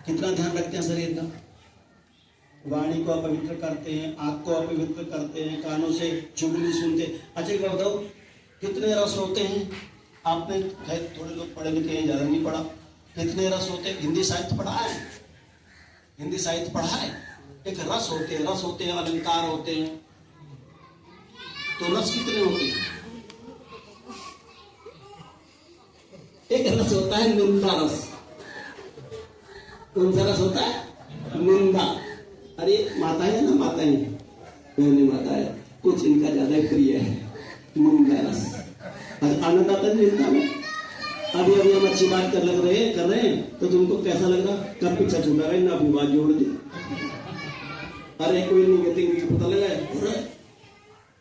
कितना ध्यान रखते हैं शरीर का। वाणी को अपवित्र करते हैं, आँख को अपवित्र करते हैं, कानों से चुगली सुनते हैं। अच्छा एक बात बताओ, कितने रस होते हैं? आपने थोड़े लोग पढ़े लिखे हैं, ज्यादा नहीं पढ़ा। कितने रस होते हैं? हिंदी साहित्य पढ़ा है? हिंदी साहित्य पढ़ा है? एक रस होते हैं, रस होते हैं, अलंकार होते हैं। तो रस कितने होते हैं? एक रस होता है निंदा रस। कौन सा रस होता है? निंदा। अरे माताएं है ना, माताएं पहले माताएं कुछ इनका ज्यादा प्रिय है निंदा रस। आनंद आता है निंदा में। अभी अभी हम अच्छी बात कर रहे हैं तो तुमको कैसा लग रहा? कब पीछा छूटा रहे ना, अपनी बात जोड़ दी। अरे कोई नहीं कहते पता लगा है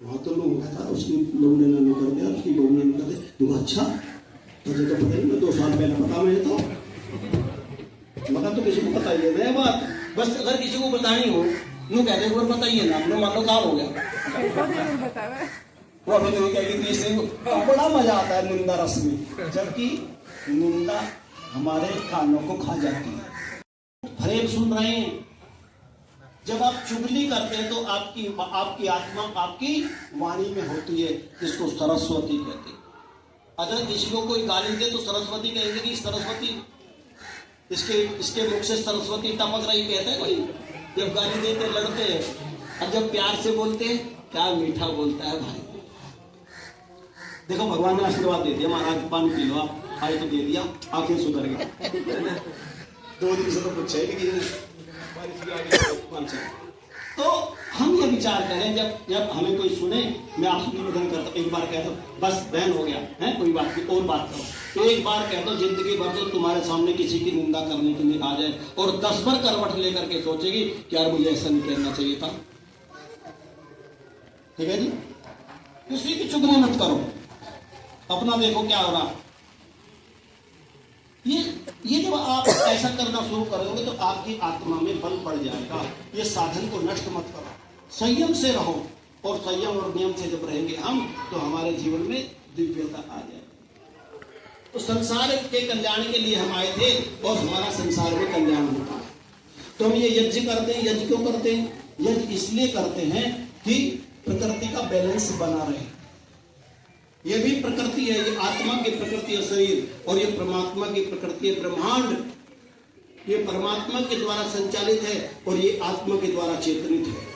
वहां तो लोग था, उसकी लोग ने ना कर दिया, उसकी बहू ने कर दिया। तुम अच्छा तुझे तो पता ही ना, 2 साल पहले पता मैं तो मगर तो किसी को पता ही है नया बात। बस अगर किसी को बतानी हो यूँ कहते हैं पता ही है ना, अपने मान लो काम हो गया। वो अभी नहीं कहेगी तो बड़ा मजा आता है निंदा रस में। जबकि निंदा हमारे कानों को खा जाती है। फरेब सुन रहे हैं, जब आप चुगली करते हैं तो आपकी आत्मा आपकी वाणी में होती है, जिसको सरस्वती कहते हैं। अगर किसी को कोई गाली दे तो सरस्वती कहेंगे कि सरस्वती इसके मुख से सरस्वती टपक रही, कहते हैं कोई। जब गाली देते लड़ते हैं, और जब प्यार से बोलते हैं क्या मीठा बोलता है भाई। देखो भगवान ने आशीर्वाद दे दिया, महाराज पानी पी लो आप, आए तो दे दिया, आंखें सुधर गई। 2 दिन से तो कुछ है लेकिन तो हम ये विचार करें, जब हमें कोई सुने, मैं आपसे निवेदन करता हूँ, एक बार कहता हूँ बस बहन हो गया है, कोई बात नहीं और बात करो। एक बार कहता हूँ जिंदगी भर तो तुम्हारे सामने किसी की निंदा करने के लिए आ जाए और 10 बार करवट लेकर के सोचेगी कि यार मुझे ऐसा नहीं कहना चाहिए था। ठीक है जी, किसी की चुगली मत करो, अपना देखो क्या हो रहा। ये जब आप ऐसा करना शुरू करोगे तो आपकी आत्मा में बल पड़ जाएगा। ये साधन को नष्ट मत करो, संयम से रहो, और संयम और नियम से जब रहेंगे हम तो हमारे जीवन में दिव्यता आ जाएगी। तो संसार के कल्याण के लिए हम आए थे और हमारा संसार में कल्याण होता है। तो हम ये यज्ञ करते हैं। यज्ञ क्यों करते हैं? यज्ञ इसलिए करते हैं कि प्रकृति का बैलेंस बना रहे। ये भी प्रकृति है, ये आत्मा की प्रकृति है शरीर, और ये परमात्मा की प्रकृति है ब्रह्मांड। ये परमात्मा के द्वारा संचालित है और ये आत्मा के द्वारा चेतनित है।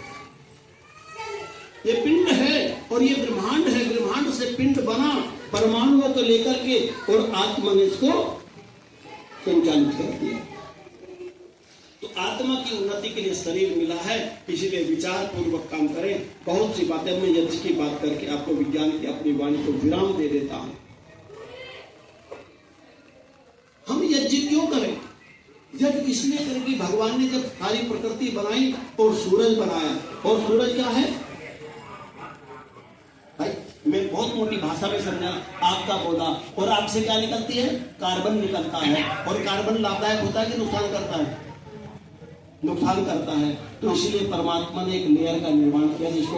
ये पिंड है और ये ब्रह्मांड है, ब्रह्मांड से पिंड बना परमाणुओं को लेकर के, और आत्मा ने इसको संचालित कर दिया। तो आत्मा की उन्नति के लिए शरीर मिला है, इसीलिए विचार पूर्वक काम करें। बहुत सी बातें मैं यज्ञ की बात करके आपको विज्ञान की अपनी वाणी को विराम दे देता हूं। हम यज्ञ क्यों करें? यज्ञ इसलिए करें कि भगवान ने जब सारी प्रकृति बनाई और सूरज बनाया, और सूरज क्या है भाई, मैं बहुत मोटी भाषा में समझा, आपका पौधा, और आपसे क्या निकलती है? कार्बन निकलता है। और कार्बन लाभदायक होता है कि नुकसान करता है? नुकसान करता है। तो इसीलिए परमात्मा ने एक लेयर का निर्माण किया जिसको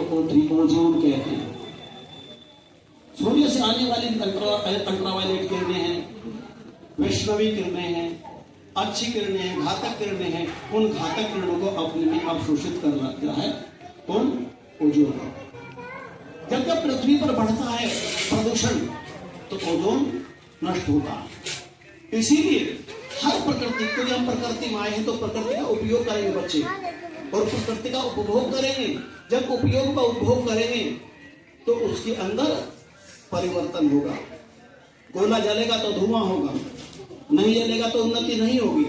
ओजोन कहते हैं। सूर्य से आने वाली अल्ट्रावायलेट किरणें हैं, वैष्णवी किरणें हैं, अच्छी किरणें हैं, घातक किरणें हैं। उन घातक किरणों को अपने में अवशोषित कर रखा है कौन? ओजोन। जब जब पृथ्वी पर बढ़ता है प्रदूषण तो ओजोन नष्ट होता है। इसीलिए हर प्रकृति को, हम प्रकृति में आए हैं तो प्रकृति का उपयोग करेंगे बच्चे, और प्रकृति का उपभोग करेंगे। जब उपयोग का उपभोग करेंगे तो उसके अंदर परिवर्तन होगा। कोयला जलेगा तो धुआं होगा, नहीं जलेगा तो उन्नति नहीं होगी।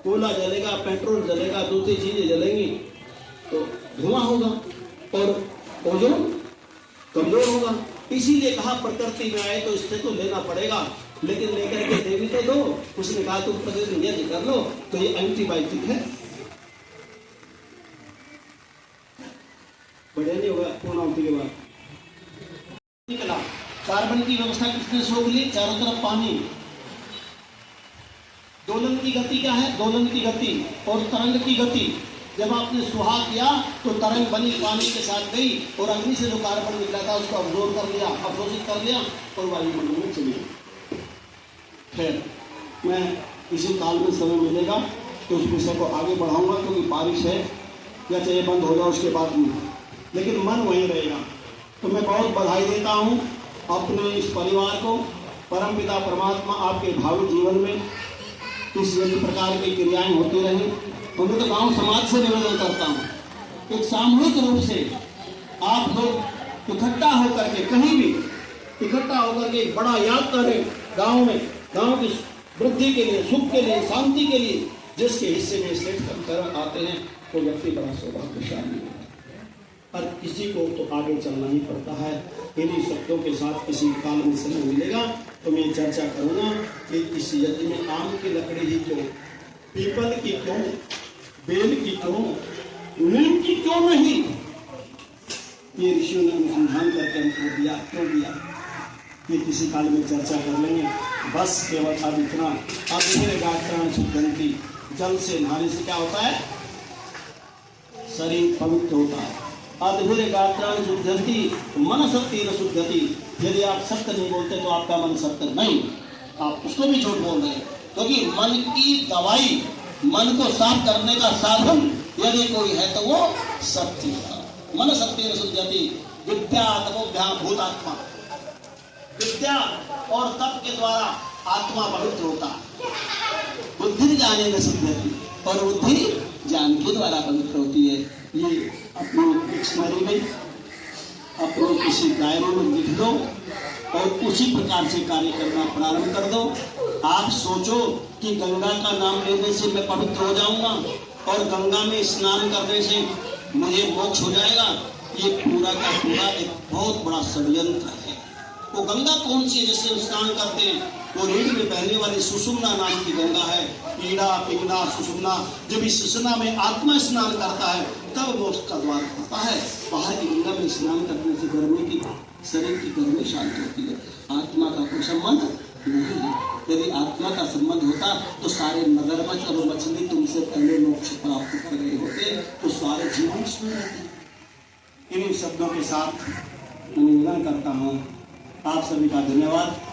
कोयला जलेगा, पेट्रोल जलेगा, दूसरी चीजें जलेंगी तो धुआं होगा और ओजोन कमजोर होगा। इसीलिए कहा प्रकृति में आए तो इससे तो लेना पड़ेगा, लेकिन लेकर के देवी तो दो। उसने कहा तुम प्रकृति यज्ञ कर लो, तो ये एंटीबायोटिक है, बढ़िया नहीं होगा। पूर्णाहुति के बाद निकला कार्बन की व्यवस्था किसने सोख ली? चारों तरफ पानी। दोलन की गति क्या है? दोलन की गति और तरंग की गति। जब आपने सुहा किया तो तरंग बनी, पानी के साथ गई और अग्नि से जो कार्बन निकला था उसको अब्जॉर्ब कर लिया, अवशोषित कर लिया और वायुमंडल में चली गई। फिर मैं इसी काल में समय मिलेगा तो उस विषय को आगे बढ़ाऊंगा, क्योंकि बारिश है या चाहे बंद हो जाए उसके बाद में, लेकिन मन वहीं रहेगा। तो मैं बहुत बधाई देता हूँ अपने इस परिवार को। परमपिता परमात्मा आपके भावी जीवन में इस प्रकार की क्रियाएं होती रहें। तो मैं तो गाँव समाज से निवेदन करता हूँ, एक सामूहिक रूप से आप लोग इकट्ठा होकर के कहीं भी इकट्ठा होकर के एक बड़ा याद करें गांव में, गांव की वृद्धि के लिए, सुख के लिए, शांति के लिए जिसके हिस्से में श्रेष्ठ कर्म आते हैं वो व्यक्ति बड़ा सौभाग्यशाली है। और किसी को तो आगे चलना ही पड़ता है। इन्हीं शब्दों के साथ किसी काल में समय मिलेगा तो मैं चर्चा करूंगा कि इस यज्ञ में आम की लकड़ी ही क्यों, पीपल की क्यों, बेल की क्यों, नीम की क्यों नहीं, ये ऋषियों ने अनुसंधान करके हमको दिया, क्यों दिया, ये किसी काल में चर्चा कर लेंगे। बस केवल अब इतना। अब गात्राण शुद्धंती, जल से नहाने से क्या होता है, शरीर पवित्र होता है। अद्भुत गात्राण शुद्धंती मन सत्य न शुद्धति। यदि आप सत्य नहीं बोलते तो आपका मन सत्य नहीं, आप उसको भी झूठ बोल रहे हैं, क्योंकि मन की दवाई, मन को साफ करने का साधन यदि कोई है तो वो सत्य है। मन सत्य न शुद्धति, विद्या तपोभ्याम भूतात्मा। विद्या और तप के द्वारा आत्मा पवित्र होता है। बुद्धि जाने न शुद्धति, और बुद्धि ज्ञान के द्वारा पवित्र होती है। ये अपने डिक्शनरी में, अपने किसी डायरी में लिख दो और उसी प्रकार से कार्य करना प्रारंभ कर दो। आप सोचो कि गंगा का नाम लेने से मैं पवित्र हो जाऊंगा और गंगा में स्नान करने से मुझे मोक्ष हो जाएगा। ये पूरा का पूरा एक बहुत बड़ा षड्यंत्र है। वो गंगा कौन सी है जिससे स्नान करते हैं? वो रीढ़ में बहने वाली सुषुम्ना नाम की गंगा है। पीड़ा पिंगला सुषुम्ना, जब इस सुषुम्ना में आत्मा स्नान करता है तब वो उसका द्वार खुलता है। बाहर की गंगा में स्नान करने से गर्मी की, शरीर की गर्मी शांत होती है। आत्मा का कोई संबंध नहीं है। यदि आत्मा का संबंध होता तो सारे मगरमच्छ और मछली तुमसे पहले मोक्ष प्राप्त कर गए होते, तो सारे जीवन सुन रहते। इन्हीं शब्दों के साथ मैं निवेदन करता हूँ। आप सभी का धन्यवाद।